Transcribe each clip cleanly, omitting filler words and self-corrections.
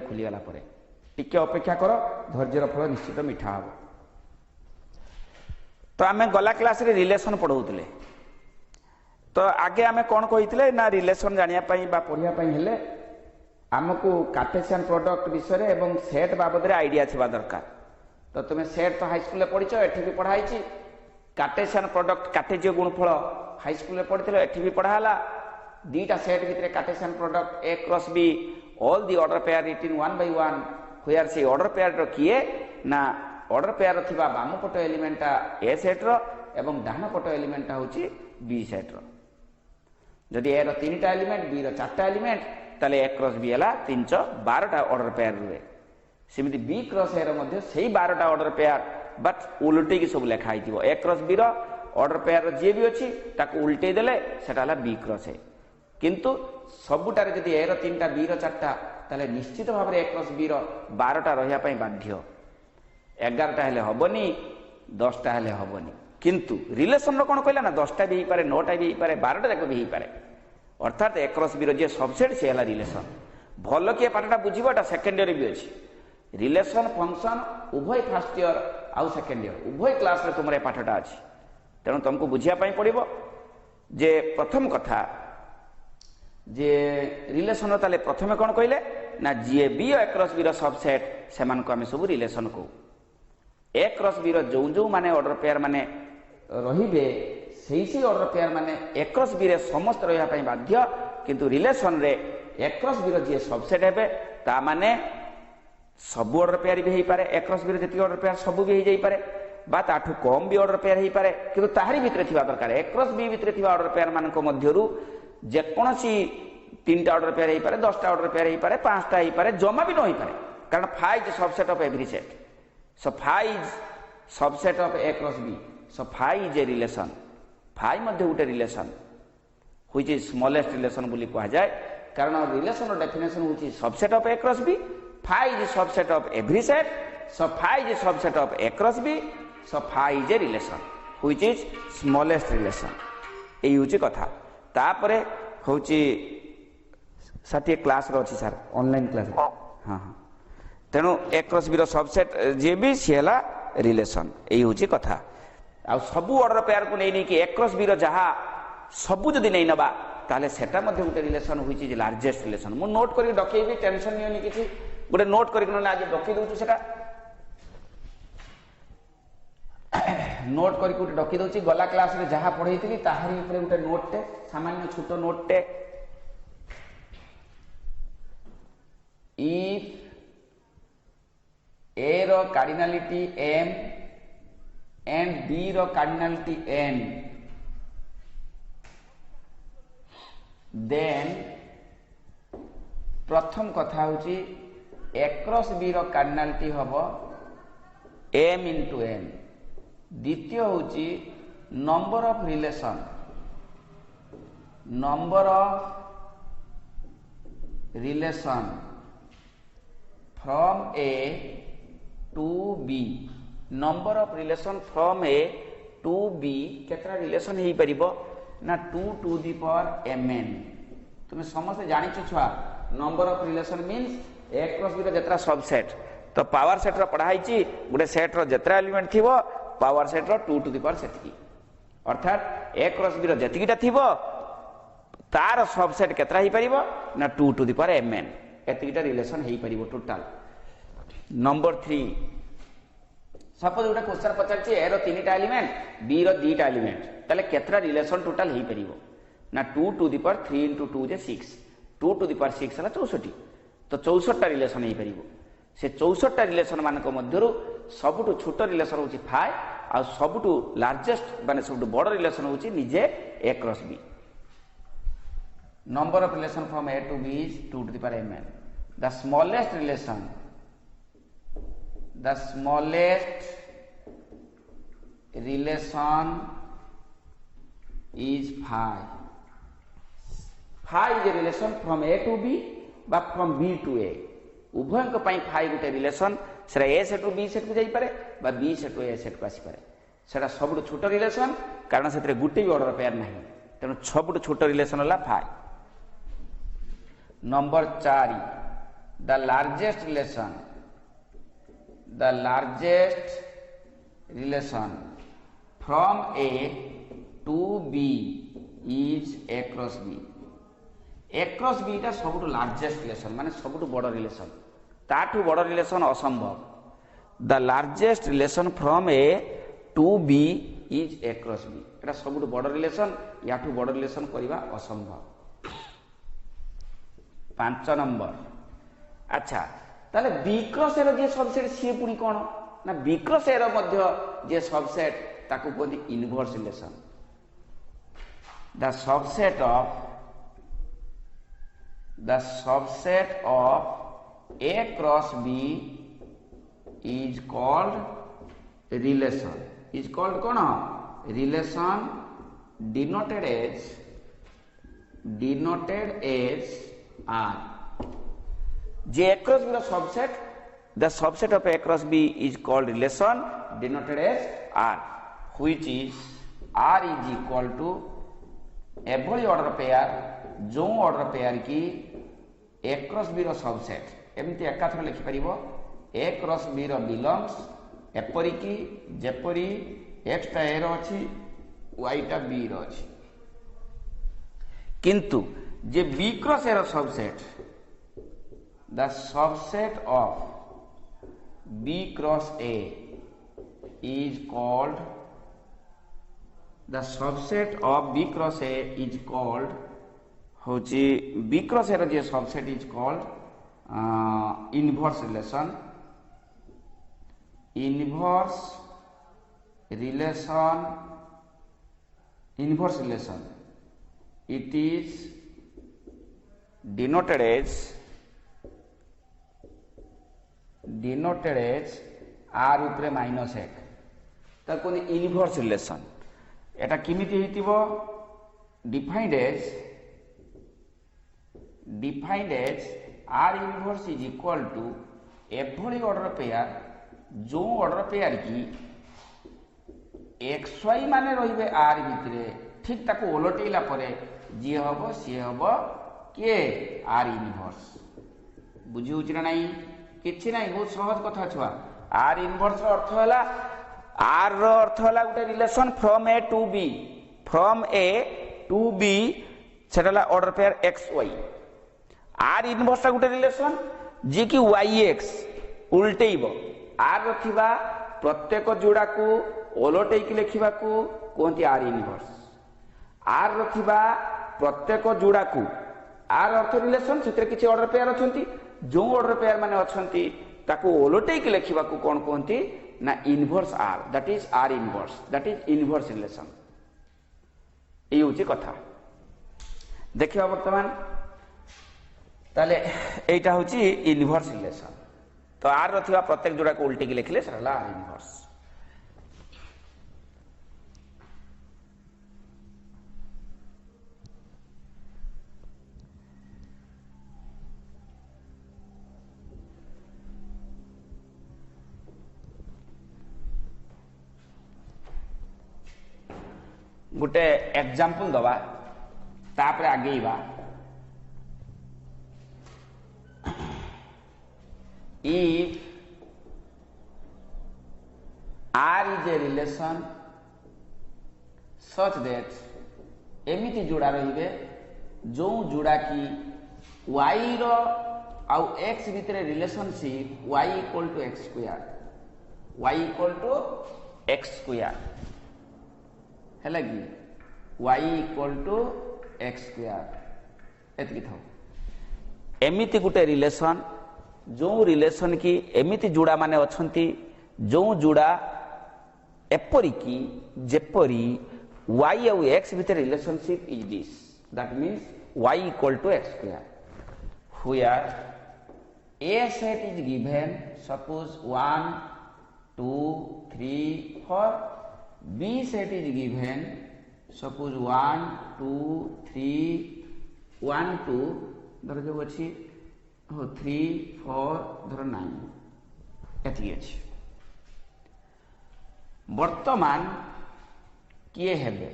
खुलीगला टिके अपेक्षा कर धैर्यर फल निश्चित मिठा हम। तो आम गला क्लास रे रिलेशन पढ़ाऊले तो आगे आम कौन कही ना रिलेशन जानापी पढ़ापी हेले आमको कार्टेशियन प्रोडक्ट विषय एवं सेट बाबद आइडिया थिबा दरकार। तो तुम्हें सेट तो हाईस्कल पढ़ीच एठी भी पढ़ाई कार्टेशियन प्रोडक्ट कार्टेजीय गुणफल हाईस्कल पढ़ी एठी भी पढ़ाला दीटा सेट भितर Cartesian product A cross B all the order pair written one by one हुआर से ऑर्डर पेयर किए ना ऑर्डर पेयर थिबा बाम पट एलिमेंटा ए सेट रो एवं डाहाण पट एलिमेंटा होची बी सेट रो। जदि ए रो 3टा एलिमेंट बी रो 4टा एलिमेंट ताले ए क्रॉस बी हला 312टा ऑर्डर पेयर रुए सेमिति बी क्रॉस ए रो मध्ये सेही 12टा ऑर्डर पेयर बट उल्टे की सब लिखा हिथिबो ए क्रॉस बी रो ऑर्डर पेयर जे भी अछि ताको उल्टे देले सेटा हला बी क्रॉस ए किंतु सबुटारे जदि ए रो 3टा बी रो 4टा ताले निश्चित भाव ए क्रॉस बी रो 12टा रहिया पई बाध्य 11टा हेले हबनी 10टा हेले हबनी किंतु रिलेशन रो कोन कहला ना 10टा भी पारे 9टा भी पारे 12टा जाक भी पारे अर्थात ए क्रॉस बी रो जे सबसेट से हला रिलेशन भल के पाठटा बुझिबाटा सेकेंड ईयर भी अछि रिलेशन फंक्शन उभय फर्स्ट ईयर आउ सेकेंड ईयर उभय क्लास रे तुमरे पाठटा अछि तेणु तुमको बुझिया पई पड़िबो जे प्रथम कथा जे रिलेशन ताले प्रथमे कौन कहले ना जी बी ए क्रॉस बी रो सबसेट से आम सब रिलेशन को ए क्रॉस बी रो जो जो माने ऑर्डर पेयर माने रहिबे सेही ऑर्डर पेयर माने ए क्रॉस बी रे समस्त रहिया पई बाध्य किंतु रिलेशन रे ए क्रॉस बी रो जे सबसेट हेबे ता माने सब ऑर्डर पेयर भी हेई पारे ए क्रॉस बी रो जति ऑर्डर पेयर सब भी हेई जाई पारे बा ताठू कम भी ऑर्डर पेयर हेई पारे किंतु ताहारी भितरे थिबा दरकार ए क्रॉस बी भितरे थिबा ऑर्डर पेयर मानक मध्यरु जेकोसी 3टा ऑर्डर पेयर हेई पारे 10टा ऑर्डर पेयर हेई पारे 5टा हेई पारे जमा भी न होई पारे कारण phi is subset of every set so phi is subset of A cross B so phi is a relation phi मध्ये गोटे relation which is smallest relation बोली कहा जाए कारण रिलेशन डेफिनेशन होची subset of A cross B phi is subset of every set so phi is subset of A cross B so phi is a relation which is smallest relation एई होची कथा तापरे होची साथी क्लास रो अछि sir online class हां हां तेणु ए क्रॉस बी रो सबसेट जे भी सिला रिलेशन एई होची कथा आ सब ऑर्डर पेयर को नै कि ए क्रॉस बी रो जहा सब जदि नै नबा ताले सेटा मध्ये गुटे रिलेशन होईची जे लार्जेस्ट रिलेशन मु नोट करी डकेबी टेंशन नियोनी किछि गुटे नोट करी न आज डके दोछु सेटा नोट करी गुटे डके दोछि गला क्लास रे जहा पढैतिली ताहारी ऊपर गुटे नोट टे सामान्य छोटो नोट टे if a row cardinality m and b रो cardinality n then प्रथम कथा होची a क्रॉस b रो cardinality हबो m into n द्वितीय होची number of relation from A to B number of relation from A to B केतरा relation हेई परिबो ना 2 टू दी पावर mn तुम समस्त जानिछ छुआ number of relation means A cross B रो जत्रा सबसेट तो पावर सेट रो पढ़ाई ची गुटे सेट रो जत्रा एलिमेंट थिबो पावर सेट रो 2 टू दी पावर सेट की अर्थात ए क्रॉस बी रो जतिकीटा थिबो तार सबसेट केतरा ही परिबो ना 2 टू दी पावर mn एतिकीटा रिलेशन हेई परिबो टोटल। नंबर 3 सपोज गोटे क्वेश्चन पचारछि ए रो 3टा एलिमेंट बी रो 2टा एलिमेंट ताले केतरा रिलेशन टोटल हेई परिबो ना 2 टू दी पावर 3 into 2 जे 6 2 टू दी पावर 6 हला 64 तो 64टा रिलेशन हेई परिबो से 64टा रिलेशन मानक मध्यरु सबटु छोट रिलेशन होछि फाइ आ सबटु लार्जेस्ट माने सबटु बड़ रिलेशन होछि निजे A cross B number of relation from a to b is 2 to the power mn the smallest relation is phi is a relation from a to b but from b to a उभय को पई फाइ गुटे relation सेरा A set to B set को जाई पारे बा B set to A set को आसी पारे सेटा सबटु छोट रिलेशन कारण सेतरे गुटे भी ऑर्डर पेयर नाही तेनु सबटु छोट रिलेशन हला phi. Number 4 the largest relation from A to B is A cross B. A cross B टा सबुठु लार्जेस्ट रिलेशन माने सबुठु बड़ रिलेशन ताठु बड़ रिलेशन असंभव the largest relation from A to B is A cross B एटा सबुठु बड़ relation याठु बड़ relation करबा असंभव 5 नंबर अच्छा ताले बी क्रॉस ए रो जे सबसेट सी पुनी कोन ना बी क्रॉस ए रो मध्य जे सबसेट ताकू कोदी inverse relation the subset of A cross B is called relation is called कौन relation denoted as R J cross B subset the subset of A cross B is called relation denoted as R which is R is equal to एभली order pair जो order pair की A cross B रो subset एमती एकाथर लिखि परिबो A cross B रो belongs एपरि की जेपरि एक्स टा ए रो अछि वाई टा बी रो अछि किंतु जे बी क्रॉस ए रो subset the subset of B cross A is called the subset of B cross A is called होची B cross A रो जे subset is called inverse relation it is denoted as R ऊपर minus 1 ताको inverse relation एटा किमिति हेतिबो defined as R inverse is equal to एभली order pair जो ऑर्डर पेयर की xy माने रहिबे R भितरे ठीक ताको ओलटेइला परे जे हबो से हबो के R इनवर्स बुझी होछि ना नाही किछि नाही बहुत सहज कथा छुआ R इनवर्स रो अर्थ होला R रो अर्थ होला गुटे relation from A to B from A to B सेटला order pair XY R inverse ता गुटे रिलेशन जे कि YX उल्टेइबो R रखिबा प्रत्येक जोड़ा को ओलटेइ कि लेखिबा को कोंती R इनवर्स R रखिबा प्रत्येक जोड़ा को R अर्थ रिलेशन सेतरे किछि ऑर्डर पेयर अछंती जो ऑर्डर पेयर माने अछंती ताको ओलटेइ कि लेखिबा को कोन कोंती ना inverse R that is R inverse that is inverse relation এই হচ্ছে কথা देखिबा वर्तमान ताले এইটা হচ্ছে ইনভার্স রিলেশন তো R র থিবা প্রত্যেক जोड़ा को उल्टे की लिखले सरला R इनवर्स गोटे एग्जांपल दवा तापरे आगेइबा if R is a relation such that एमिति जोड़ा रहिबे जो जोड़ा की y रो आउ x भितरे relationship y equal to x square है कि y equal to x square एतकी था एमिति गुटे रिलेशन जो रिलेशन की एमिति जोड़ा माने अछंती जो जोड़ा एपरि की जेपरि y और x भितर relationship is this that means y equal to x square where a set is given suppose 1 2 3 4 B set is given suppose 1 2 3 1 2 धर जो अछि 3 4 धर 9 एति अछि वर्तमान किए हेबे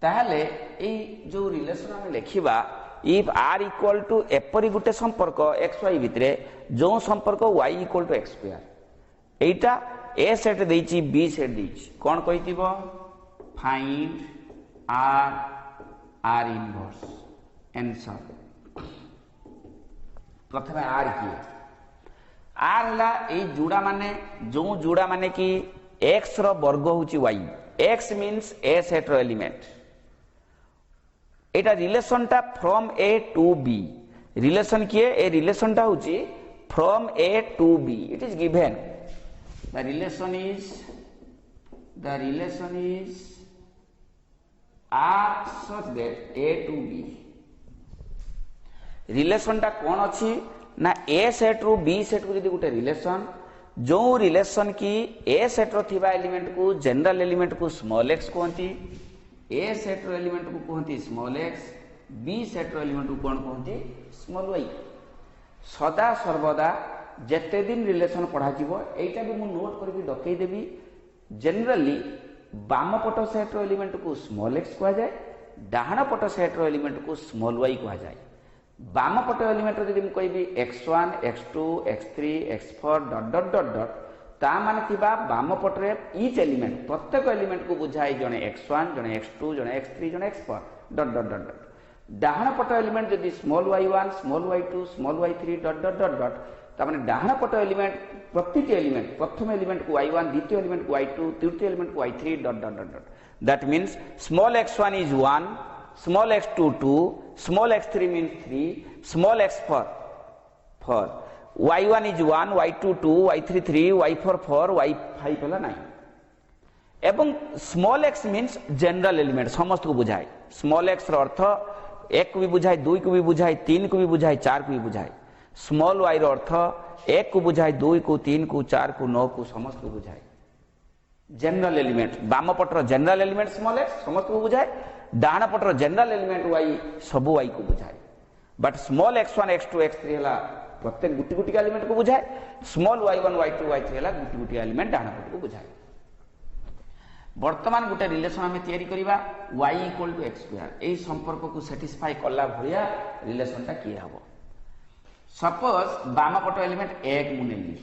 ताहले ए जो रिलेशन हम लेखिबा इफ आर इक्वल टू एपरी गुटे संपर्क एक्स वाई भितर जो संपर्क y equal to x square एटा ए सेट देइछि बी सेट देइछि कोन कहितिबो find R R inverse answer प्रथम आर किए आर हला ए जोड़ा माने जो जोड़ा माने कि एक्स रो वर्ग होची y x means A set रो एलिमेंट एटा रिलेशन टा from A to B relation किए ए रिलेशन टा होची from A to B it is given the relation is R such that A to B relation टा कौन अच्छी ना ए सेट रु बी सेट को यदि गोटे रिलेशन जो रिलेशन की ए सेट रो थिबा एलिमेंट को जनरल एलिमेंट को स्मॉल एक्स कहती ए सेट रो एलिमेंट को कहती स्मॉल एक्स बी सेट रो एलिमेंट को कौन कहती स्मॉल वाई सदा सर्वदा जेते दिन रिलेशन पढ़ा जीवो एटा भी मु नोट करके डकई देबी जनरली बाम पट सेट रो एलिमेंट को स्मॉल एक्स कहा जाए डाहाण पट सेट रो एलिमेंट को स्मॉल वाई कहा जाए बाम पट एलिमेंट यदि मुझे कहि x1 x2 x3 x4 dot dot dot dot ता माने थिबा बाम पटरे ईच एलिमेंट प्रत्येक एलिमेंट को बुझाई जने x1 जने x2 जने x3 जने x4 dot dot dot dot डाहाण पट एलिमेंट यदि small y1 small y2 small y3 dot dot dot dot ता माने डाहाण पट एलिमेंट प्रत्येक एलिमेंट प्रथम एलिमेंट को y1 द्वितीय एलिमेंट को y2 तृतीय एलिमेंट को y3 dot dot dot dot that means small x1 is 1 small x2 2 small x3 means 3 small x4 4 y1 is 1 y2 2 y3 3 y4 4 y5 हला 9 एवं small x means general element समस्त को बुझाए small x रो अर्थ 1 को भी बुझाए 2 को भी बुझाए 3 को भी बुझाए 4 को भी बुझाए small y रो अर्थ 1 को बुझाए 2 को 3 को 4 को 9 को समस्त को बुझाए जनरल एलिमेंट बाम पटर जनरल एलिमेंट स्मॉल एक्स समस्त को बुझाए डाहाण पटर जनरल एलिमेंट वाई सबु वाई को बुझाए but small x1 x2 x3 हला प्रत्येक गुटी गुटी एलिमेंट को बुझाए स्मॉल y1 y2 y3 हला गुटी गुटी एलिमेंट डाहाण पट को बुझाए वर्तमान गोटे रिलेशन आमे तयारी करिबा y equal to x square एई संपर्क को सैटिस्फाई करला भलिया रिलेशन टा किए हबो सपोज बाम पट एलिमेंट 1 मु नेली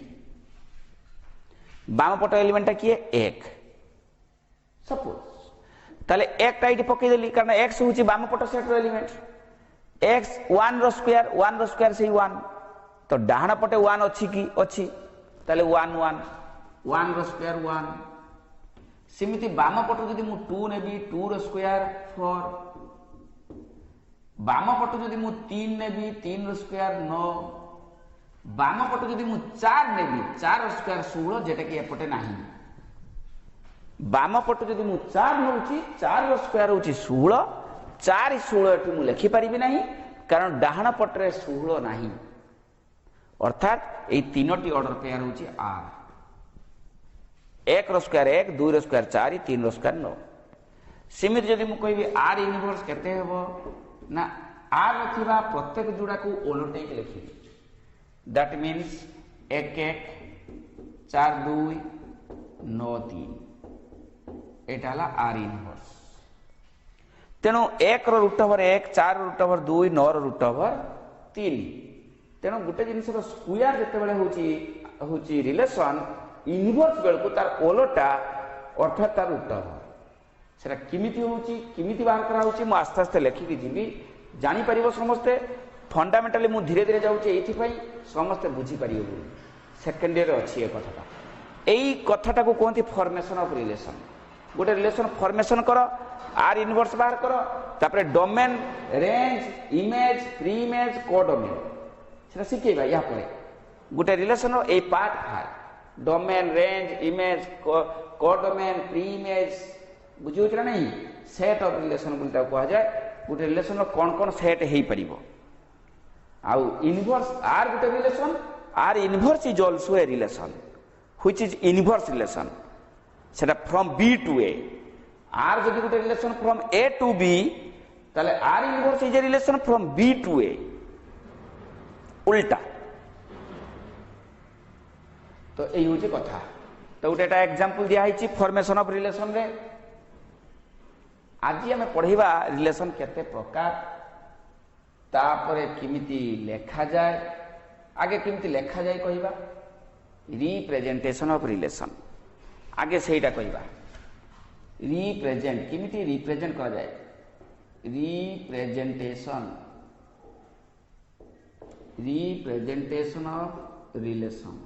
बाम पट एलिमेंट किए 1 सपोज ताले एक टाइट पकई देली कारण x होची बाम पट सेट रो एलिमेंट x 1 रो स्क्वायर से 1 तो डाहाण पटे 1 अछि की अछि ताले 1 1 1 रो स्क्वायर 1 सिमिति बाम पट जदि मु 2 नेबी 2 रो स्क्वायर 4 बाम पट जदि मु 3 नेबी 3 रो स्क्वायर 9 बाम पट जदि मु 4 नेबी 4 रो स्क्वायर 16 जेटा कि एपटे नाही बाम पट जदि मु 4 नउची 4 रो स्क्वायर होची 16 4 16 एटु मु लिखि परिबि नाही कारण डाहाण पटरे 16 नाही अर्थात ए तीनोटी ऑर्डर पेयर होची r 1 रो स्क्वायर 1 2 रो स्क्वायर 4 3 रो स्क्वायर 9 सीमित जदि मु कहबी r इनवर्स केते हेबो ना r रथिबा प्रत्येक जोड़ा को ओलटे लिखि दैट मींस 1 1 4 2 9 3 एटा हला r इनवर्स तेणु 1 रो रूट ओवर 1 4 रो रूट ओवर 2 9 रो रूट ओवर 3 तेणु गोटे जिनिस रो स्क्वायर जते बेले होची रिलेशन इनवर्स बेल को तार ओलोटा अर्थात तार रूट ओवर सेटा किमिति होची किमिति बाहर करा होची म आस्ते आस्ते लेखि कि जिबी जानि परिबो समस्ते फंडामेंटली मु धीरे धीरे जाउची एथि पई समस्ते बुझी परिबो सेकेंड ईयर अछि ए कथाटा एई कथाटा को कोंती फॉर्मेशन ऑफ रिलेशन गोटे रिलेशन फॉर्मेशन करो आर इनवर्स बाहर करो तापरे domain range image pre image codomain सेटा सिखेबा या परे गोटे रिलेशन रो A part for domain range image codomain pre image बुझियो छरा नहीं सेट ऑफ रिलेशन बोलता कहा जाए गोटे रिलेशन रो कोन कोन सेट हेई परिबो आउ इनवर्स आर गोटे relation R inverse is also a relation which is inverse relation सेटा from B to A R जदि गोटे relation from A to B ताले R inverse is a relation from B to A उल्टा तो यही हूँ कथा तो गोटे एग्जांपल दिया है फॉर्मेशन ऑफ रिलेशन रे आज आम पढ़ा रिलेशन केते प्रकार तापरे किमिति लेखा जाए आगे किमिति लेखा जाए कहिबा रिप्रेजेंटेशन ऑफ रिलेशन आगे सेटा कहिबा रिप्रेजेंट किमिति रिप्रेजेंट करा जाए representation of relation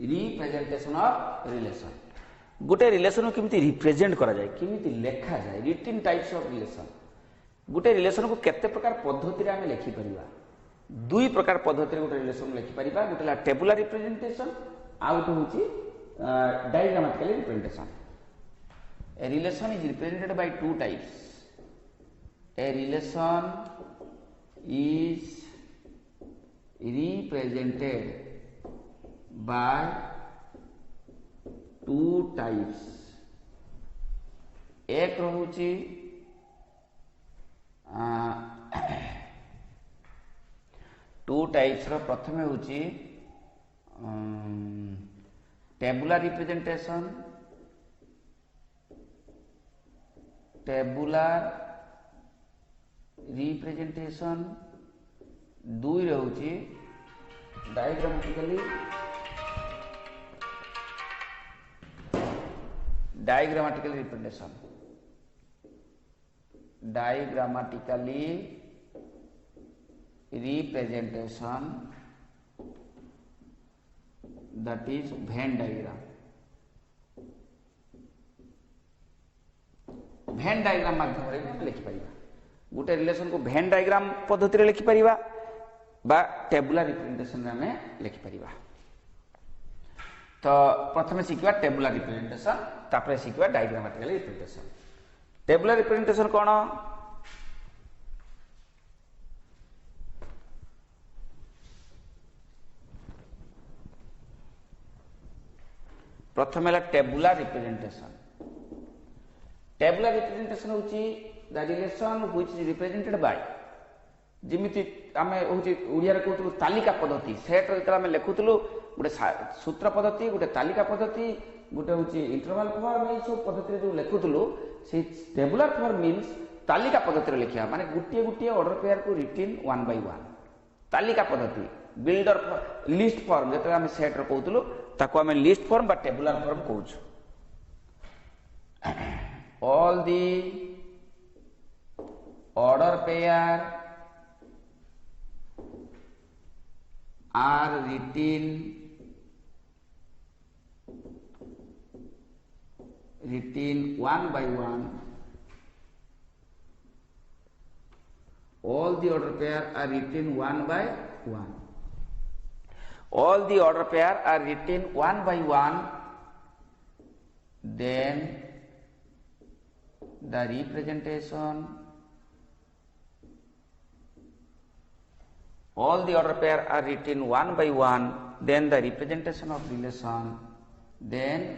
representation of relation गोटे रिलेशन को किमिति रिप्रेजेंट करा जाए किमिति लेखा जाए रिटिन टाइप्स ऑफ रिलेशन गोटे रिलेशन को केते प्रकार पद्धति रे आमे लेखि परिबा दुई प्रकार पद्धति रे गोटे रिलेशन लेखि परिबा गोटे ला टेबुलर रिप्रेजेंटेशन आउट होची diagrammatical representation a relation is represented by two types a relation is represented by two types एक रहुची टू टाइप्स रो प्रथम होची टेबुलर रिप्रेजेंटेशन दुई रहुची diagrammatically representation that is Venn diagram माध्यम रे लिखि परिबा गोटे रिलेशन को Venn diagram पद्धति रे लिखि परिबा बा टेबुलर रिप्रेजेंटेशन रे हमें लिखि परिबा तो प्रथम शिखवा टेबुलर रिप्रेजेंटेशन तापर शिखवा डायग्रामेटिकल रिप्रेजेंटेशन टेबुलर रिप्रेजेंटेशन कौन प्रथम है टेबुलर रिप्रेजेंटेशन होची the relation which is represented by जिमिति आमे होची ओडिया रे कहतु तालिका पद्धति सेट रे आमे लेखुतलु गोटे सूत्र पद्धति गोटे तालिका पद्धति गोटे हूँ इंटरवल फॉर्म ये सब पद्धति जो लिखुलु से टेबुलर फॉर्म मीन्स तालिका पद्धति लिखा माने गोटे गोटे ऑर्डर पेयर को रिटिन वन बाय वन तालिका पद्धति बिल्डर लिस्ट फॉर्म जो आम सेट कहूलु ताको आम लिस्ट फॉर्म बा टेबुलर फॉर्म कहूँ all the order pair are written one by one. All the order pair are written one by one. All the order pair are written one by one. Then the representation. All the order pair are written one by one. Then the representation of relation. Then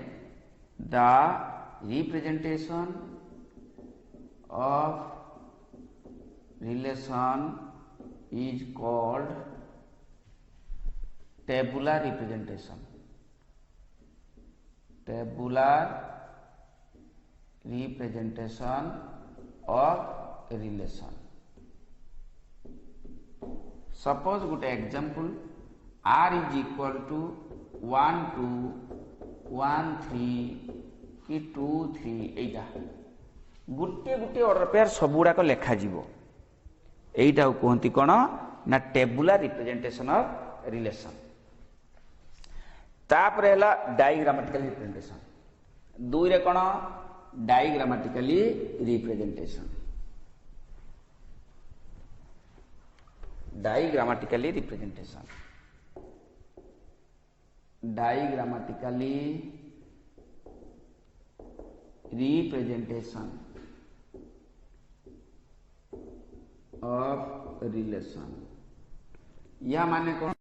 the representation of relation is called tabular representation. Tabular representation of relation. Suppose good example r is equal to 1 2 1 3 कि 2 3 एटा गुटे गुटे order pair सब गुड़ाक लेखा जीवो एटा कहती कौन ना tabular representation of relation तापर है diagrammatical representation दुई रे कौन diagrammatically representation diagrammatically representation of relation या माने कौन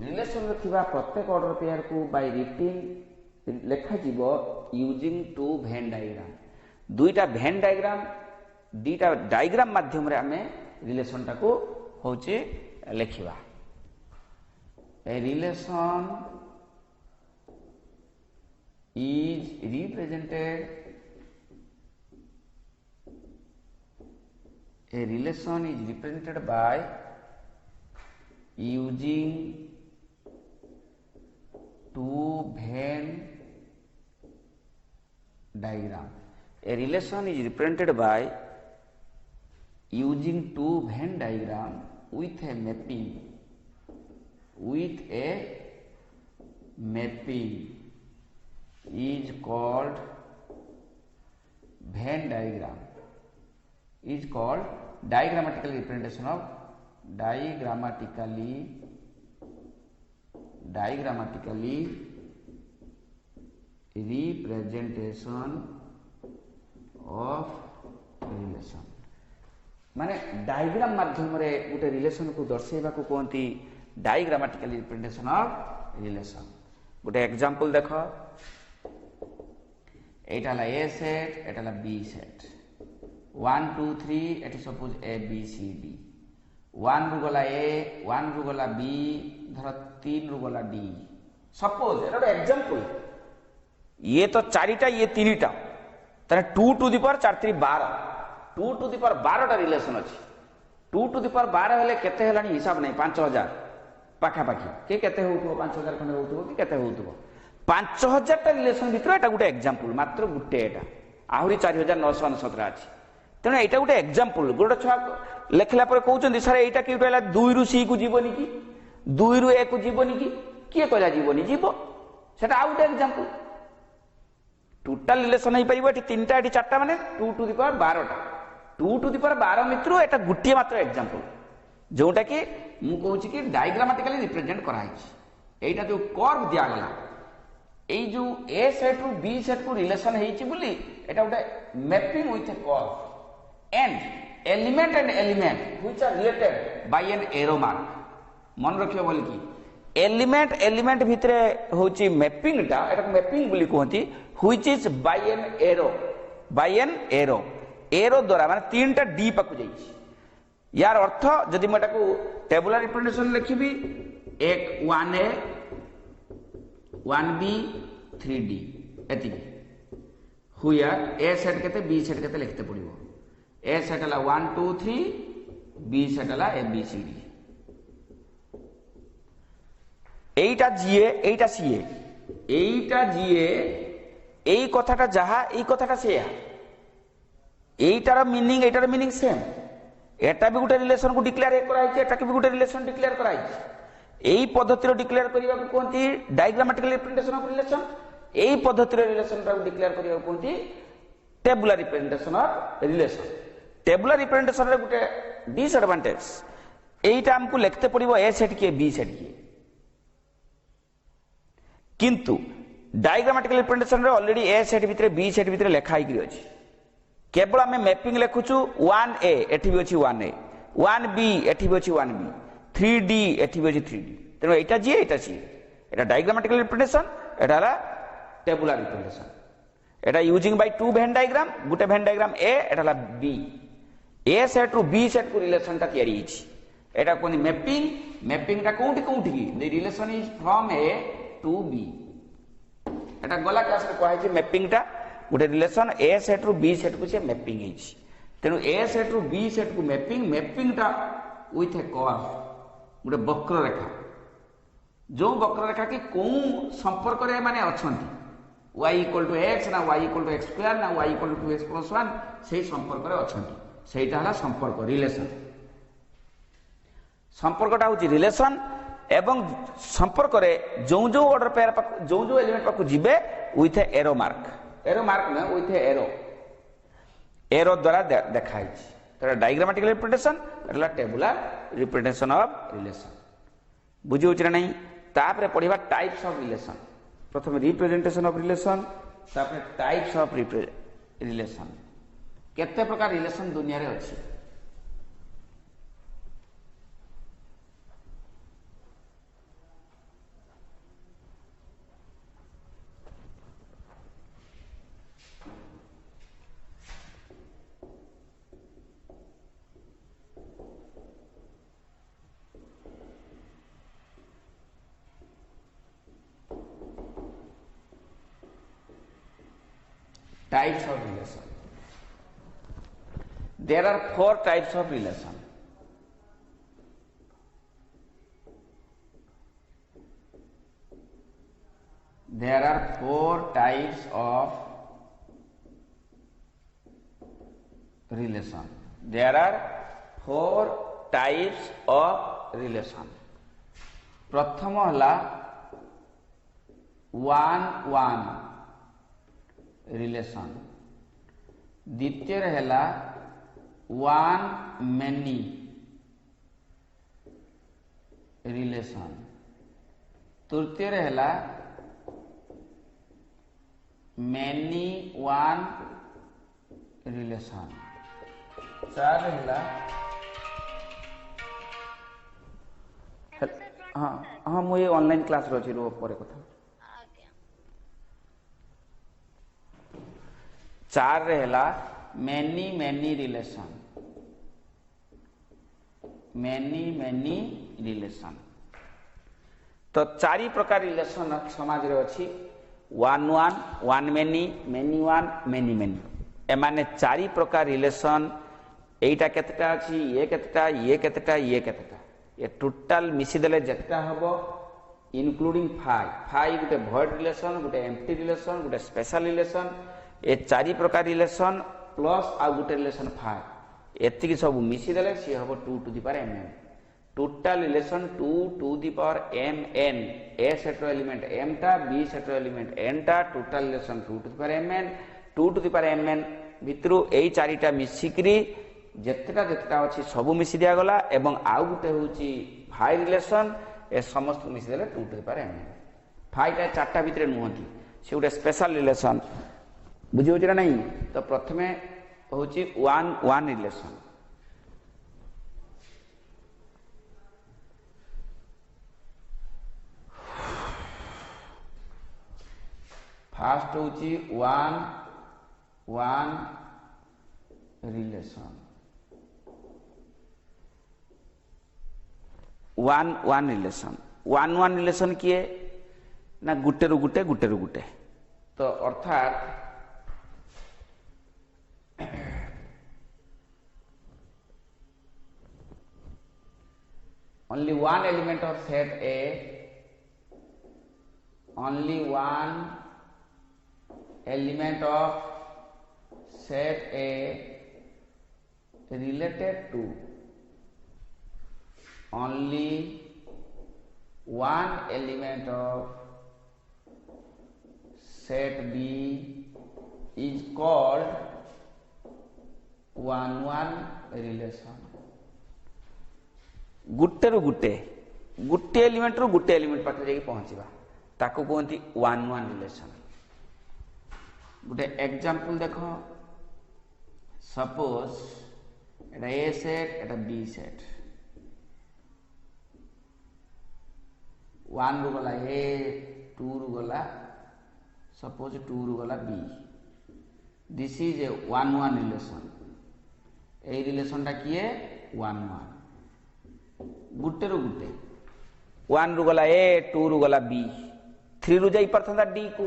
रिलेशन रखिबा प्रत्येक ऑर्डर पेयर को बाय रिटिन लेखा जीवो यूजिंग टू वेन डायग्राम दुईटा वेन डायग्राम दीटा डायग्राम माध्यम रे हमें रिलेशन टा को होचे लेखिबा a relation is represented A relation is represented by using two Venn diagram. A relation is represented by using two Venn diagram with a mapping is called Venn diagram, is called diagrammatically representation of relation. माने diagram माध्यम रे गोटे relation को दर्शाइबा को कहती diagrammatical representation of relation. गोटे example देख, एटा ला ए सेट, एटा ला बी सेट, 1 2 3 एटी suppose A B C D, 1 रु गला ए, 1 रु गला बी, धर 3 रु गला डी. सपोज एटा गोटे एग्जांपल. ये तो चारिटा, ये तीनटा, ताने 2 to the power 4 3 12, 2 to the power 12 टा रिलेशन अछि. 2 टू द पावर 12 हेले केते हेलानी हिसाब नै, 5000 पाखा पाखी के केते होउतो, 5000 खंड होउतो कि केते होउतो, 5000 टा रिलेशन भितर एटा गोटे एग्जांपल, मात्र गुटे एटा. आहुरी 4969 अछि. तेणु एटा गोटे एग्जांपल. गोटे छुआ लेखला पर कहउचंदी सर एटा कि कहला 2 रु सी को जीवनी कि, 2 रु ए को जीवनी कि, किए कहला जीवनी, जीवो. सेटा आ गोटे एग्जांपल. टोटाल रिलेशन हो पारिबो एटी तीनटा, एटी चारटा, माने 2 टू द पावर 12 टा. 2 टू द पावर 12 मित्रो एटा गुटिए मात्र एग्जांपल, जोटा कि मु कहूँ कि डायग्रामेटिकली रिप्रेजेंट कराई. एटा जो कर्व दिया गला, एई जो ए सेट रु बी सेट को रिलेशन हेइची बोली एटा गोटे mapping with a curve and element which are related by an arrow mark. मन रखियो बोली कि एलिमेंट भितरे होची मैपिंग टा, एटा मैपिंग बोली कहती, which is by an arrow द्वारा माने तीनटा डी पाकु जाइछि. यार अर्थ जदि मैं टेबुलर रिप्रेजेंटेशन लिखिबी, एक 1a 1b 3d एति हुआ ए सेट केते बी सेट केते लिखते पड़िबो. ए सेट हला 1 2 3, बी सेट हला ए बी सी डी. एइटा जीए, एइटा सीए, एइटा जीए, एई कथाटा जहा, एई कथाटा सेया, एइटार मीनिंग सेम. एटा भी गोटे रिलेशन को डिक्लेयर कराई, एटा भी गोटे रिलेशन डिक्लेयर कराई. एई पद्धति डिक्लेयर करबा को कहती डायग्रामेटिकल रिप्रेजेंटेशन ऑफ रिलेशन. एई पद्धति रिलेशन टा डिक्लेयर करबा को कहती tabular representation of relation. Tabular representation रे गोटे डिसएडवांटेज, एइटा हमको लिखते पड़िबो ए सेट के बी सेट के, किंतु डायग्रामेटिकल रिप्रेजेंटेशन रे ऑलरेडी ए सेट भितरे बी सेट भितरे लिखा आइकरी अछि. केवल आम मैपिंग लिखुचु 1a एठी भी अच्छी 1a, 1b एठी भी अच्छी 1b, 3d एठी भी अच्छी 3d. तेणु एटा जी एटा सी, एटा डायग्रामेटिकल रिप्रेजेंटेशन, एटा टेबुलर रिप्रेजेंटेशन. एटा using by two Venn diagram, गोटे वेन डायग्राम ए, एटा बी. ए सेट रु बी सेट को रिलेशन टा तयारी हिची, एटा कोनी मैपिंग टा कोउठी की the relation is from A to B. एटा गला क्लास रे कहै छै मैपिंग टा गोटे रिलेशन ए सेट रु बी सेट को से मैपिंग हिची. तेणु ए सेट रु बी सेट को मैपिंग टा विथ ए कर्व, गोटे वक्र रेखा, जो वक्र रेखा कि कोउ संपर्क रे माने अछंती, y इक्वल टू x ना y equal to x square ना y इक्वल टू 2x + 1 सेही संपर्क रे अछंती. सेहीटा हला संपर्क, रिलेशन. संपर्कटा होची रिलेशन एवं संपर्क रे जो ऑर्डर पेयर जो एलिमेंट पाकु जिबे with a arrow mark, arrow mark ना विथ एरो द्वारा देखाई. तो डायग्रामेटिकल रिप्रेजेंटेशन, एला टेबुलर रिप्रेजेंटेशन ऑफ रिलेशन. बुझी होछ ना नहीं. तापरे पढिबा टाइप्स ऑफ रिलेशन. प्रथम रिप्रेजेंटेशन ऑफ रिलेशन, तापरे टाइप्स ऑफ रिलेशन. केते प्रकार रिलेशन दुनिया रे अछि. Types of relation. There are 4 types of relation. There are 4 types of relation. There are 4 types of relation. प्रथम हला 1-1 relation. द्वितीय हला 1-many relation. तृतीय हला many-1 relation. चार हला हाँ हाँ मुझे ऑनलाइन क्लास रही रो पर कथा चार रहेला many relation. many relation. तो चारि प्रकार रिलेशन समाज रे अछि 1-1 1-many many-1 many-many. एमाने चारि प्रकार रिलेशन एटा केतटा अछि ये केतटा ये केतटा ये केतटा ये टोटल मिसी देले जेतटा हबो इंक्लूडिंग 5 गुटे भॉइड रिलेशन गुटे एम्प्टी रिलेशन गुटे स्पेशल रिलेशन ए चारि प्रकार रिलेशन प्लस आ गुटे रिलेशन 5 एतिकी सब मिसी देले सी हबो 2 to the power mn. Total relation 2 to the power mn A set रो एलिमेंट m टा b सेट रो एलिमेंट n टा total relation 2 to the power mn 2 to the power mn भितरु एई चारिटा मिसिकरी जेतटा अछि सब मिसी दिया गला एवं आउ गुटे होची 5 रिलेशन ए समस्त मिसी देले 2 टू द पावर mn. 5 टा चारटा भितरे नुहंती से गुटे स्पेशल रिलेशन बुझी होची ना नहीं. तो प्रथमे होची 1-1 रिलेशन. फास्ट होची 1-1 रिलेशन. 1-1 रिलेशन 1-1 रिलेशन किए ना गुटे रु गुटे तो अर्थात only one element of set A, only one element of set A related to only one element of set B is called 1-1 relation. गुटे रु गुटे एलिमेंट रु गुटे एलिमेंट पाखे जाके पहुंचीबा ताको कहती 1-1 रिलेशन. गुटे एग्जांपल देखो suppose Etah A set Etah B set 1 रु गला ए 2 रु गला सपोज 2 रु गला B. This is a 1-1 relation. A relation टा किए 1-1 गुटे रु गुटे 1 रु गला ए 2 रु गला बी 3 रु जाई परथंता डी को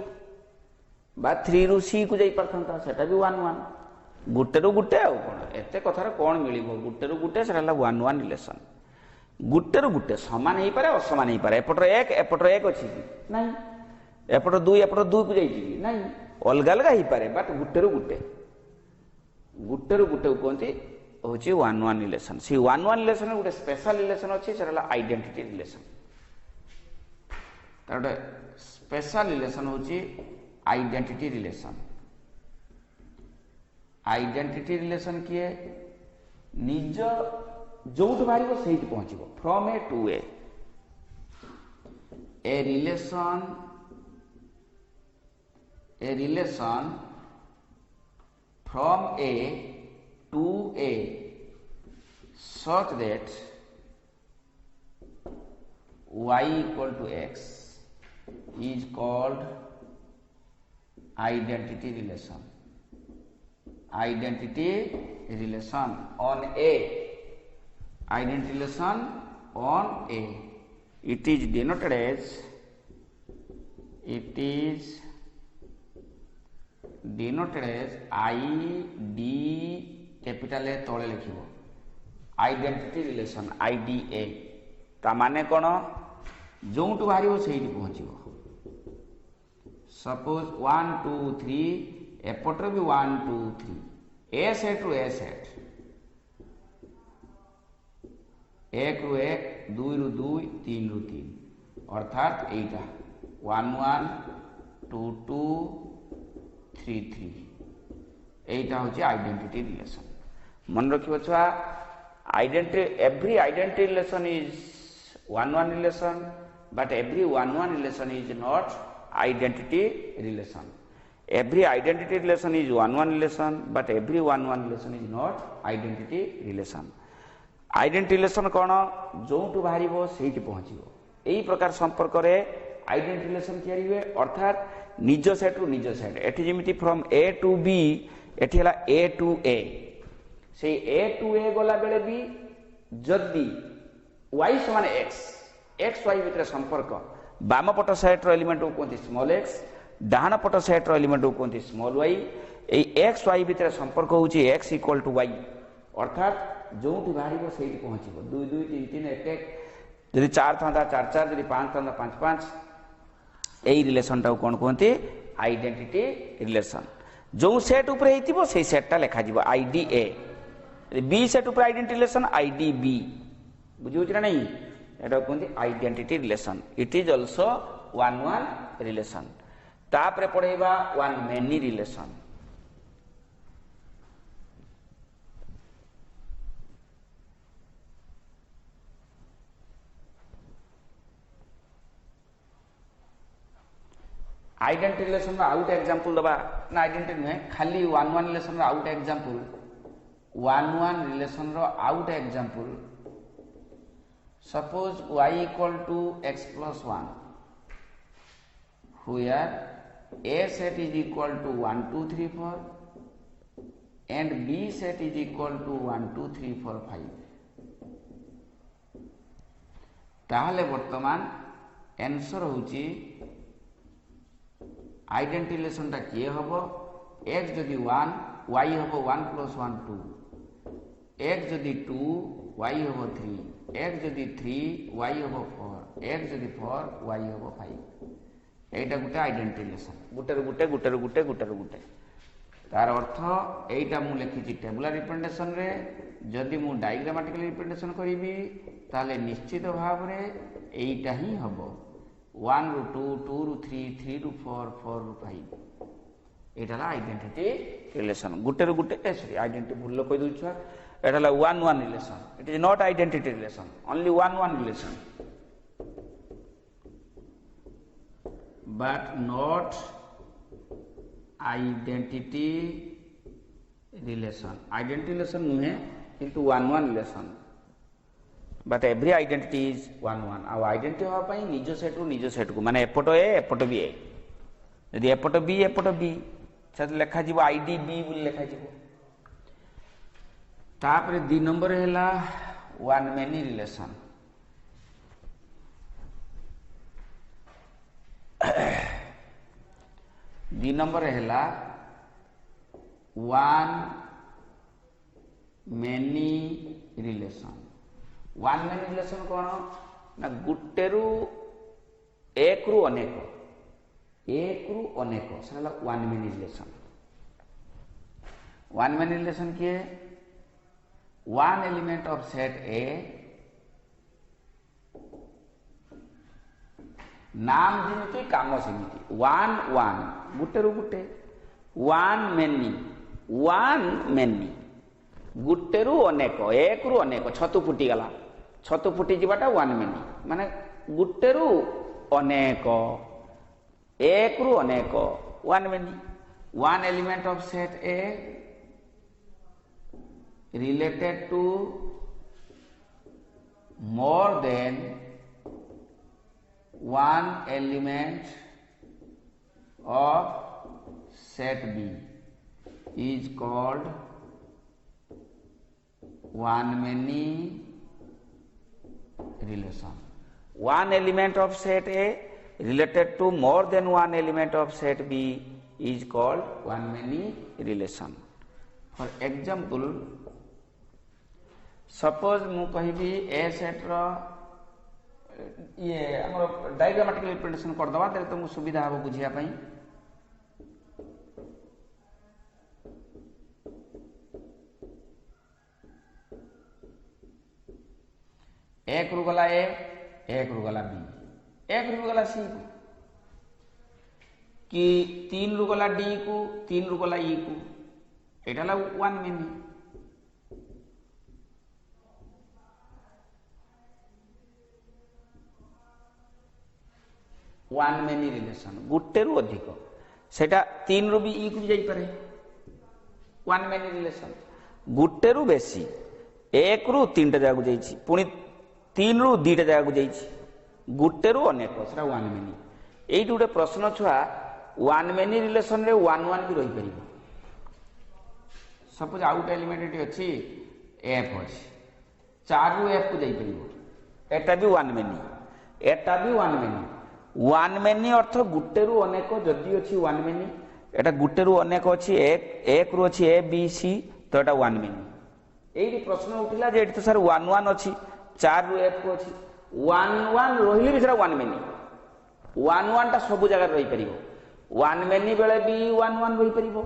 बा 3 रु सी को जाई परथंता सेटा भी 1-1 गुटे रु गुटे आ कोन एते कथार कोन मिलिबो गुटे रु गुटे सेटा 1-1 रिलेशन. गुटे रु गुटे समान हेई पारे असमान हेई पारे एपटर 1 अछि नहीं एपटर 2 को जाई छी नहीं अलग अलग हेई पारे बट गुटे रु गुटे कोनती होची 1-1 रिलेशन. सी 1-1 रिलेशन गोटे स्पेशल रिलेशन अछि सेटा आइडेंटिटी रिलेशन. तारडे स्पेशल रिलेशन होची आइडेंटिटी रिलेशन. आइडेंटिटी रिलेशन किए निज जोठ बाहर सही पहुंचो from A to A relation from A to A such that y equal to x is called identity relation. Identity relation on A. Identity relation on A. It is denoted as capital A तले लिखिबो identity relation IDA ता माने कोन जोंटू बाहरिबो सेठी पहुंचीबो suppose 1 2 3 एपटर भी 1 2 3 ए set रु ए set 1 रु 1 2 रु 2 3 रु 3 अर्थात एटा 1 1 2 2 3 3 एटा होची आइडेंटिटी रिलेशन मन रखिबो छुआ identity every identity relation is 1 1 relation but every 1 1 relation is not identity relation. Every identity relation is 1 1 relation but every 1 1 relation is not identity relation. Identity relation कौन जोटू बाहर से पहुँचो यही प्रकार संपर्क रे आइडेंटिटी रिलेशन तैयारी हुए अर्थात निज सेट रु निज सेट एठी जेमिति फ्रॉम ए टू बी एठी हला ए टू ए से ए टू ए गला बेले भी जदी y समान x एक्स वाई भितर संपर्क बाम पट सेट एलिमेंट को कहते स्मॉल एक्स डाहाण पट सेट एलिमेंट को कहते स्मॉल वाई एक्स वाई भितर संपर्क होची एक्स इक्वल टू वाई अर्थात जोटी बाहर से पहुंचो 2 2 3 3 1 1 यदि 4 था 4 4 यदि 5 था 5 5 यही रिलेशन टाक कौन कहते आइडेंटिटी रिलेशन जो सेट उपर हेतिबो सेही सेटटा लेखा जिवो आईडीए बी सेट उपर आइडेंटिटी रिलेशन आईडीबी बुझियो ना नहीं एटा कहते identity relation it is also 1 1 relation तापरे पढ़ेबा 1 मेनी रिलेशन आइडेंटिटी रिलेशन रो आउट एग्जांपल दबा ना आइडेंटिटी नुहे खाली 1 1 रिलेशन रो आउट एग्जांपल 1 1 रिलेशन रो आउट example suppose y equal to x plus 1 where a set is equal to 1 2 3 4 and b set is equal to 1 2 3 4 5 ताहले वर्तमान आंसर होची आइडेंटिटी रिलेशन ता के हबो x जदि 1 y हबो 1 plus 1 2 x जदि 2 y हबो 3 x जदि 3 y हबो 4 x जदि 4 y हबो 5 एटा गुटे आइडेंटिटी रिलेशन गुटेर गुटे गुटेर गुटे गुटेर गुटे तार अर्थ एटा मु लिखिछि टेबुलर रिप्रेजेंटेशन रे जदि मु डायग्रामेटिकल रिप्रेजेंटेशन करिवि ताले निश्चित भाव रे एटा ही हबो 1 रु 2 2 रु 3 3 रु 4 4 रु 5 एटा ला आइडेंटिटी रिलेशन गुटेर गुटे सॉरी आइडेंटिटी भूल कहि दउ छुआ एटा ला 1 1 relation it is not identity relation only 1 1 relation but not identity relation identity relation नुहे किंतु 1 1 relation but every identity is 1 1 uh identity होवा पई निज सेट को माने एपट ए एपट बी ए यदि एपट बी से लेखा जीवो आईडी बी बोली लेखा जीवो तापरे 2 नंबर हैला 1 मेनी रिलेशन 2 नंबर हैला 1 मेनी रिलेशन 1 मेनी रिलेशन कौन ना गुटेरु एक रु अनेक से 1 मेनी रिलेशन 1 मेनी रिलेशन किए 1 एलिमेंट ऑफ सेट ए नाम जेमिति काम सेमिति 1 1 गुटे रु गुटे 1 मेनी गुटे रु अनेक एक रु अनेक छतु फुटी गला छतु फुटी जीवाटा 1 मेनी माने गुटे रु अनेक एक रु अनेक 1 many 1 element of set A related to more than 1 element of set B is called 1 many relation. 1 element of set A related to more than 1 element of set B is called 1 many relation. For example suppose मु कहिबी ए set रो ये हमर diagrammatical representation कर दवा तेरे तुमको सुविधा हो बुझिया पई एक रु गला ए एक रु गला बी एक रु गला सी कि 3 रु गला डी को 3 रु गला ई को एटा ला 1 मेनी वन मेनी रिलेशन गुटे रु अधिक सेटा 3 रु भी ई को जाई पारे वन मेनी रिलेशन गुटे रु बेसी 1 रु 3 टा जागु जाईची पुनी 3 रु 2 टा जागु जाईची गुटे रु अनेक सेटा वन मेनी एई गोटे प्रश्न छुआ वन मेनी रिलेशन रे 1 1 भी रही परिबो सपोज आउट एलिमेंट अछि एफ अछि 4 रु एफ को जाई परिबो एटा भी वन मेनी एटा भी वन मेनी वन मेनी अर्थ गुटे रु अनेक जदि अच्छी वन मेनी एटा गुटे रु अनेक अच्छी एक रु अच्छी ए बी सी तो एटा वन मेनी यही प्रश्न उठिला जे तो सर वन वन अच्छी 4 रु एफ को अच्छी वन वन रहिले भी सेटा वन मेनी वन वन टा सब जगह रही परिबो वन मेनी बेले भी वन वन रही परिबो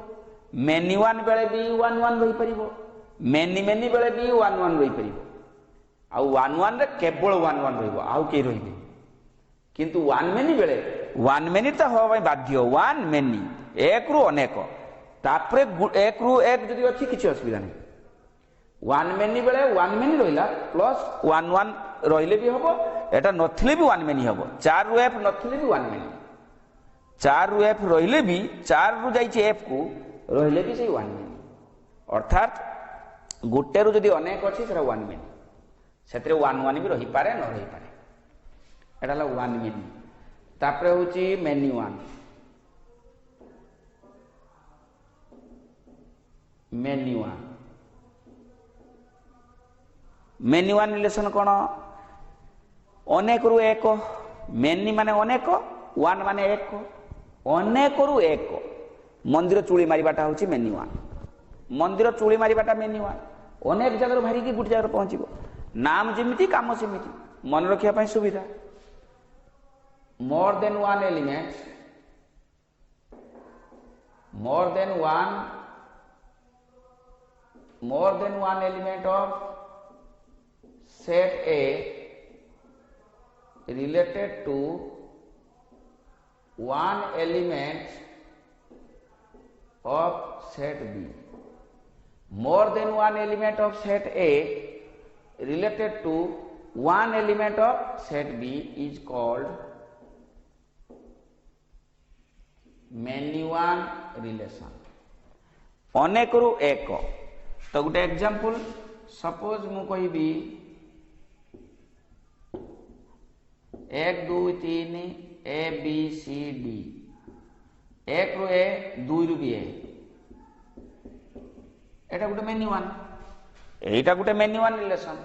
मेनी वन बेले भी वन वन रही परिबो मेनी मेनी बेले भी वन वन रही परिबो आ वन वन रे केवल वन वन रहिबो आउ के रहिबे किंतु वन मेनी बेले वन मेनी तो हवा बाध्य वन मेनी एक रु अनेक तापरे एक रु एक जदि अच्छी किसी असुविधा नहीं वन मेनी बेले वन मेनी रहिला प्लस वन वन रहिले भी हबो एटा नथिले भी वन मेनी हबो 4 रु एफ नथिले भी वन मेनी 4 रु एफ रहिले भी 4 रु जाईची एफ को रहिले भी सही वन मेनी अर्थात गुटे रु जदि अनेक अछि सेरा वन मेनी सेतरे वन वन भी रही पारे न रही पारे एटा ला वन मेनी तापरे होची many one many one many one relation कोन अनेक रु एक मेनी माने अनेक वन माने एक अनेक रु एक मंदिर चूड़ी मारिबाटा होची मेनी वन मंदिर चूड़ी मारिबाटा मेनी वन अनेक जगह भारी की गुट जगह पहुंचीबो नाम जेमिति काम सेमिति मन रखिया पई सुविधा more than one element of set A related to one element of set B more than one element of set A related to one element of set B is called many one relation अनेक रु एक तो गोटे example suppose मु कहिबी 1 2 3 ए B C D 1 रु ए 2 रु B ए एटा गोटे many one एटा गोटे मेनी वन रिलेशन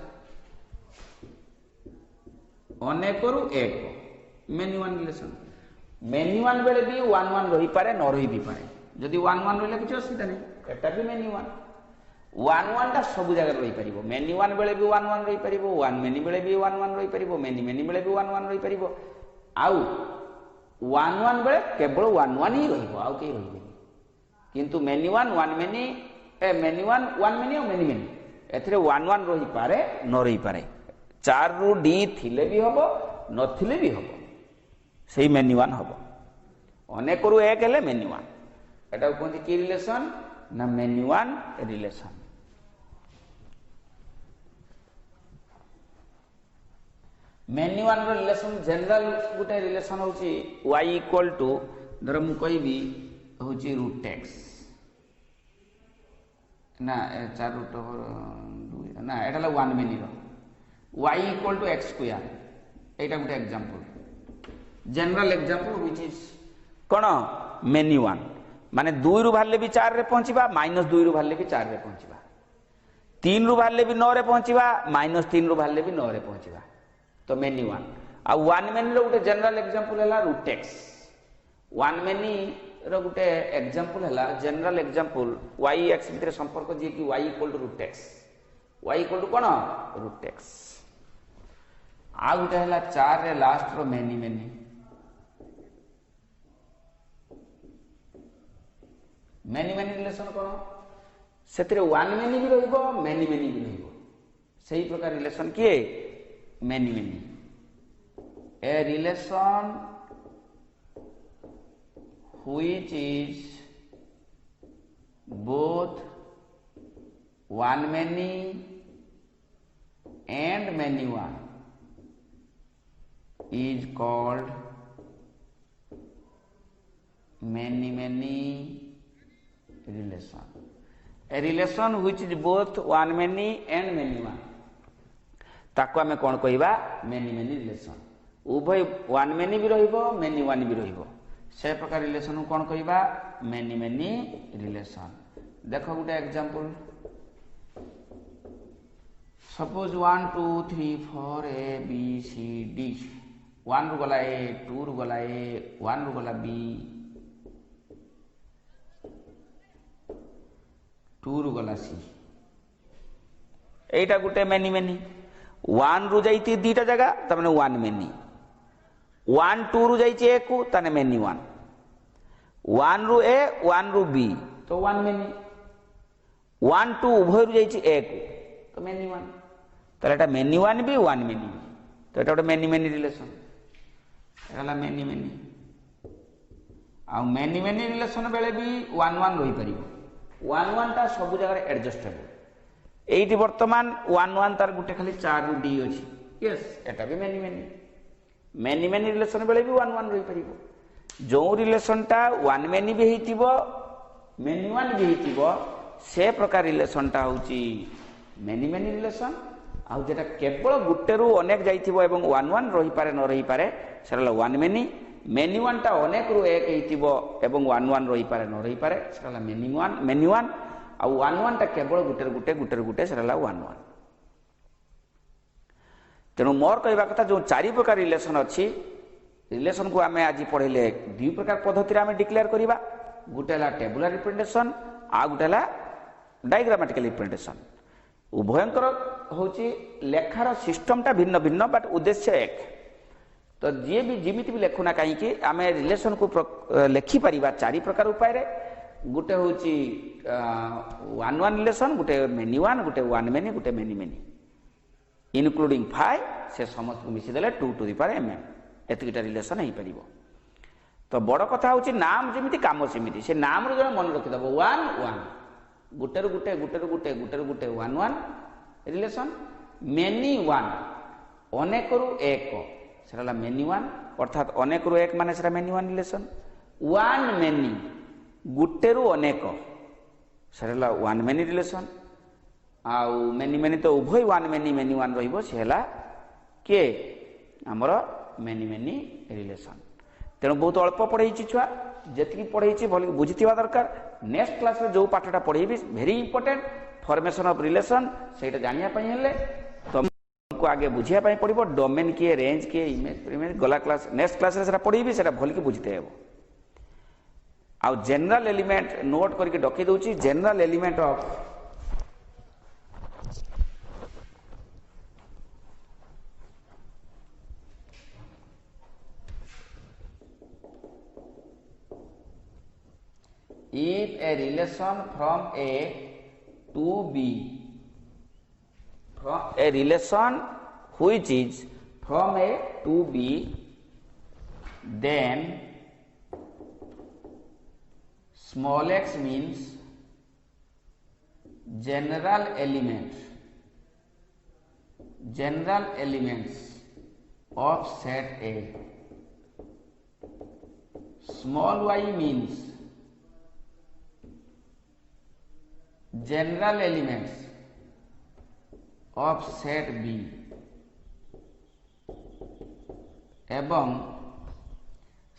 अनेक रु एक many one relation many one बेले भी वन वन रही पारे न रही भी पारे जदि वन वन रहिले किछ असुविधा नहीं एटा भी मेनी वन वन वन टा सब जगह रही परिबो मेनी वन बेले भी वन वन रही परिबो वन मेनी बेले भी वन वन रही परिबो मेनी मेनी बेले भी वन वन रही परिबो आउ वन वन बेले केवल वन वन ही रहिबो आउ के रहिबे किंतु many one one many many one many और मेनी मेनी एथरे वन वन रही पारे न रही पारे 4 रु डी थिले भी हबो नथिले भी हबो सही मेनी वन हम अनेक रु एक हेले मेनी वन एटा कहते कि रिलेशन ना many one relation many one relation general गोटे रिलेशन होची y इक्वल टू धर मु कहबी होची रूट एक्स ना 4 रूट ओवर ना एटा ला 1 मेनी रो y equal to x square एटा गोटे example general example which is कोन मेनी वन माने 2 रु भाले भी 4 रे पहुंचीबा -2 रु भाले भी 4 रे पहुंचीबा 3 रु भाले भी 9 रे पहुंचीबा -3 रु भाले भी 9 रे पहुंचीबा तो मेनी वन आ वन मेनी रो गोटे जनरल एग्जांपल हला रूट एक्स वन मेनी रो गुटे एग्जांपल हैला जनरल एग्जांपल y x भितर संपर्क जे कि y equal to root x y equal to कोन रूट x आ गुटे हैला 4 रे last row many many many many relation कोन सेतिरे वन मेनी भी रहइबो मेनी मेनी भी रहइबो सही प्रकार रिलेशन किए many many a relation which is both one many and many one is called many many relation. A relation which is both one many and many one ताको आमे कौन कहिबा many many relation उभय one many भी रहिबो many one भी रहिबो से प्रकार रिलेशन कौन कहिबा मेनी मेनी रिलेशन देखो गुटे example suppose 1 2 3 4 a b c d 1 रु गला a 2 रु गला a 1 रु गला b 2 रु गला c एटा गुटे मेनी मेनी 1 रु जाइती दीटा जगह तमने 1 मेनी 1 2 रु जाइती ए को तने मेनी 1 1 रु ए 1 रु बी तो 1 मेनी 1 2 उभय रु जाइती ए को तो मेनी 1 तो एटा मेनी 1 भी 1 मेनी भी तो एटा मेनी मेनी रिलेशन एला मेनी मेनी आ मेनी मेनी रिलेशन बेले भी 1 1 रही परिबो 1 1 ता सब जगह एडजस्टेबल एइटी वर्तमान 1 1 तार गुटे खाली 4 रु डी अछि यस एटा भी many many many many relation बेले भी 1 1 रही परिबो जो रिलेशन टा 1 मेनी भी हेतिबो मेनी 1 भी हेतिबो से प्रकार रिलेशन टा होची मेनी मेनी रिलेशन आ जेटा केवल गुटे रु अनेक जाइतिबो एवं 1 1 रही पारे न रही पारे सेला 1 मेनी मेनी 1 टा अनेक रु एक हेतिबो एवं 1 1 रही पारे न रही पारे सेला मेनी 1 आ 1 1 टा केवल गुटे गुटे सेला 1 1 तेणु मोर कहवा कथा जो 4 प्रकार रिलेशन अच्छी रिलेशन को आमे आज पढ़ेले 2 प्रकार पद्धति आमे डिक्लेयर करिबा गुटेला टेबुलर रिप्रेजेंटेशन आ गुटेला डायग्रामेटिकल रिप्रेजेंटेशन उभयंकर होची लेखार सिस्टम टा भिन्न भिन्न बट उद्देश्य एक तो जे भी जिमिति भी लेखुना कहीं कि आमे रिलेशन को लेखि परिबा 4 प्रकार उपाय रे गुटे होची 1 1 रिलेशन गुटे मेनी 1 गुटे 1 मेनी गुटे मेनी मेनी इनक्लूडिंग 5 से समस्त को मिसी देले 2 टू द पावर m एतिकिटा रिलेशन हे परिबो तो बड़ कथा होची नाम जेमिति काम सेमिति से नाम रो जण मन रखि दबो 1 1 गुटे गुटे गुटे गुटे गुटे गुटे 1 1 रिलेशन मेनी 1 अनेक रु एक सेला मेनी 1 अर्थात अनेक रु एक माने सेला मेनी 1 रिलेशन 1 मेनी गुटे रु अनेक सेला 1 मेनी रिलेशन आउ मेनी मेनी तो उभय 1 मेनी मेनी 1 रहिबो सेला के हमर मेनी मेनी रिलेशन तेणु बहुत अल्प पढ़ाई छुआ जी पढ़ाई भल बुझीवा दरकार नेक्स्ट क्लास जो पाठटा पढ़ेबी भेरी इंपोर्टेंट फॉर्मेशन ऑफ रिलेशन से जानापी तुमको आगे बुझापी पड़ो डोमेन किए रेंज किए इमेज गला क्लास नेक्स्ट क्लास रे पढ़ेबी से भल की बुझते हे आउ जनरल एलिमेंट नोट करके डकई दूची general element of if a relation from A to B from a relation which is from A to B then small x means general elements of set A small y means general elements of set B एवं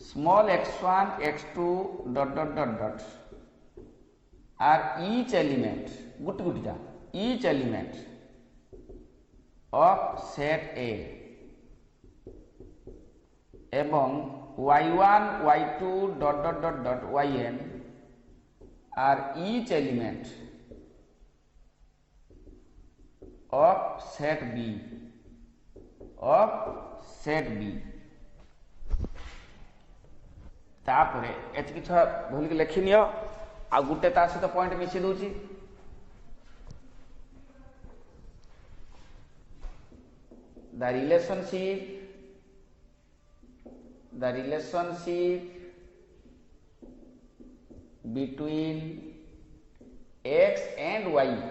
small x1 x2 dot dot dot dot are each element गुट गुटिटा each element of set A एवं y1 y2 dot dot dot dot yn are each element of set B तापरे एति किछ भूल के लिखि neo आ गुटे ता सहित पॉइंट मिसी दूची the relationship between x and y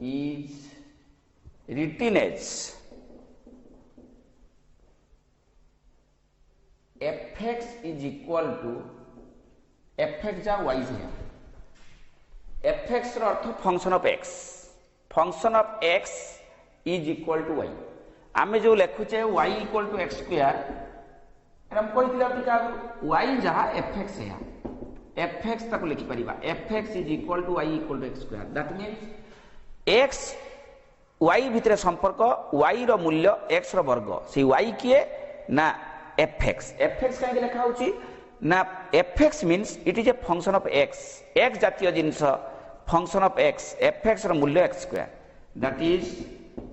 is written as fx is equal to fx जा y से fx रो अर्थ function of x is equal to y आमे जो लेखुचे y equal to x square हम कोई दिला टिका y जहा fx है fx तक लिखि परिबा fx is equal to y equal to x square that means x y भितरे संपर्क y रो मूल्य x रो वर्ग से y किए ना fx काहे लिखा होची ना fx means it is a function of x जातीय जिंस function of x fx रो मूल्य x square that is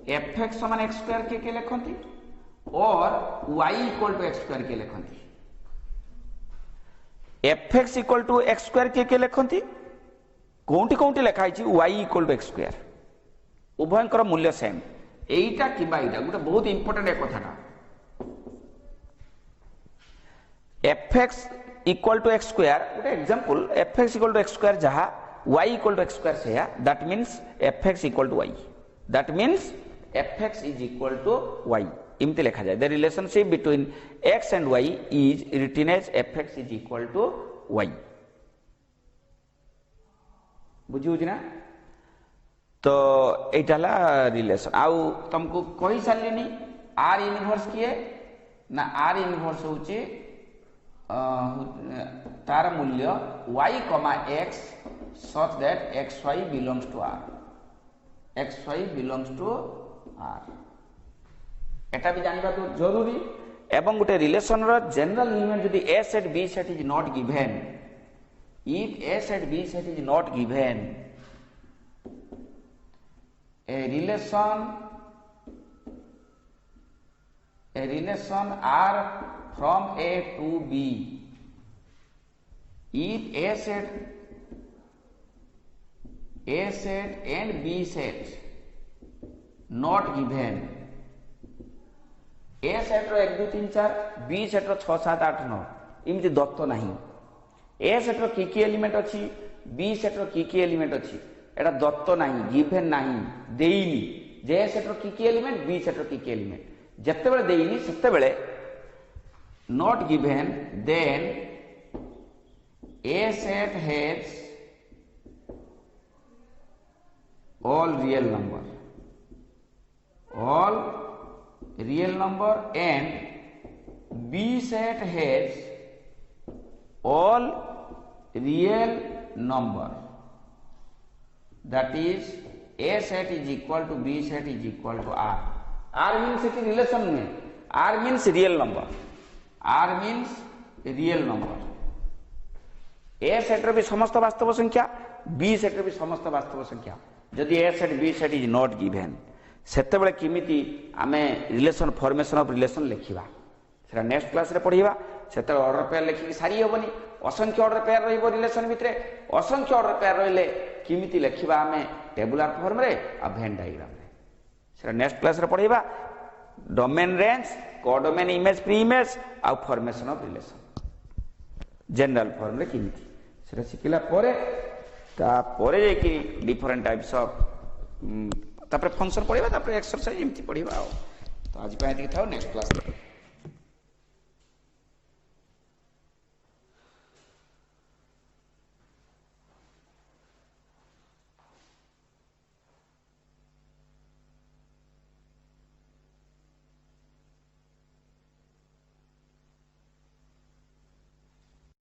fx समान x square के लिखंती और y equal to x square के लिखंती fx equal to x square के लिखंती कोंटी लिखा है y equal to x square उभयंकर मूल्य सेम एटा किबा एटा गुटे बहुत इंपोर्टेंट एक कथाटा fx equal to x square Gute example fx equal to x square जहा y equal to x square से that means fx equal to y that means fx is equal to y इमती लिखा जाए the relationship between x and y is written as fx is equal to y बुझी ना तो एटा ला relation आउ तुमको कहि सारलिनी r inverse किए ना r इनवर्स होची तार मूल्य y, x such that xy belongs to r एटा भी जानबा तो जरूरी एवं गुटे रिलेशन रो जनरल एलिमेंट जदी a set b set is not given if a set b set is not given a relation r from a to b if a set and b set not given a set रो 1 2 3 4 b set रो 6 7 8 9 इमति दत्त नाही a set रो की element अछि b set रो की element अछि एटा दत्त नाही गिवन नाही देइनी जे a set रो की एलिमेंट b set रो की एलिमेंट जत्ते बेले देइनी सत्ते बेले not given then a set has all real number and b set has all real number that is a set is equal to b set is equal to r means it is relation में r means real number a set रे भी समस्त वास्तव संख्या b set रे भी समस्त वास्तव संख्या जदि a set b set is not given सेते बेले किमिति आमे रिलेशन फॉर्मेशन ऑफ रिलेशन लिखिबा सेटा नेक्स्ट क्लास रे पढिबा सेते ऑर्डर पेयर लिखि सारी होबनी असंख्य ऑर्डर पेयर रहइबो रिलेशन भितरे असंख्य ऑर्डर पेयर रहले किमिति लिखिबा आमे टेबुलर फॉर्म रे आ वेन डायग्राम रे सेटा नेक्स्ट क्लास रे पढिबा domain range codomain image pre image आ formation of relation general form रे किमिति सेटा सिखिला परे ता परे जे कि डिफरेंट टाइप्स ऑफ तापर फंक्शन पढ़िबा तापर एक्सरसाइज एमती पढ़िबा तो आज पे एति थाओ नेक्स्ट क्लास